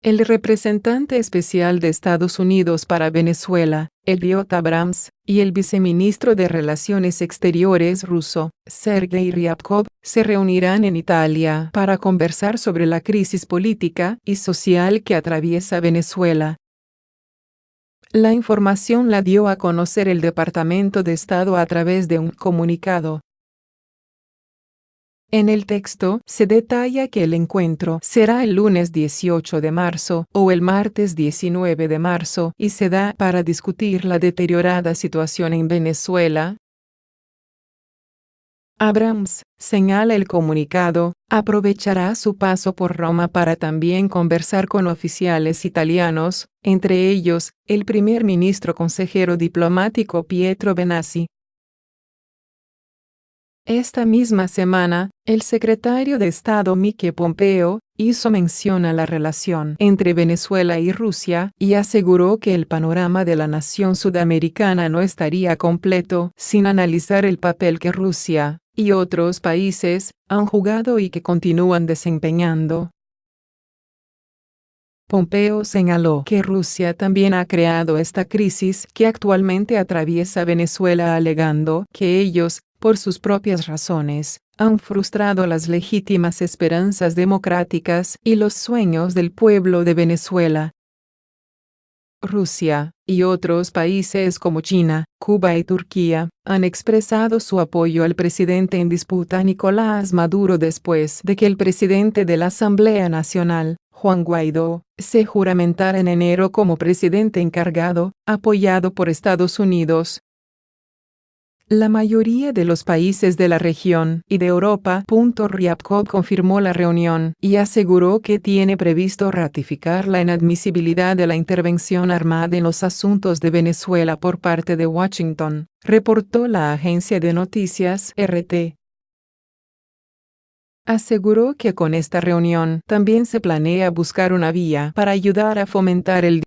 El representante especial de Estados Unidos para Venezuela, Elliot Abrams, y el viceministro de Relaciones Exteriores ruso, Sergei Ryabkov, se reunirán en Italia para conversar sobre la crisis política y social que atraviesa Venezuela. La información la dio a conocer el Departamento de Estado a través de un comunicado. En el texto se detalla que el encuentro será el lunes 18 de marzo o el martes 19 de marzo y se da para discutir la deteriorada situación en Venezuela. Abrams, señala el comunicado, aprovechará su paso por Roma para también conversar con oficiales italianos, entre ellos, el primer ministro consejero diplomático Pietro Benassi. Esta misma semana, el secretario de Estado Mike Pompeo hizo mención a la relación entre Venezuela y Rusia y aseguró que el panorama de la nación sudamericana no estaría completo sin analizar el papel que Rusia y otros países han jugado y que continúan desempeñando. Pompeo señaló que Rusia también ha creado esta crisis que actualmente atraviesa Venezuela, alegando que ellos, por sus propias razones, han frustrado las legítimas esperanzas democráticas y los sueños del pueblo de Venezuela. Rusia, y otros países como China, Cuba y Turquía, han expresado su apoyo al presidente en disputa Nicolás Maduro después de que el presidente de la Asamblea Nacional, Juan Guaidó, se juramentara en enero como presidente encargado, apoyado por Estados Unidos. La mayoría de los países de la región y de Europa. Ryabkov confirmó la reunión y aseguró que tiene previsto ratificar la inadmisibilidad de la intervención armada en los asuntos de Venezuela por parte de Washington, reportó la agencia de noticias RT. Aseguró que con esta reunión también se planea buscar una vía para ayudar a fomentar el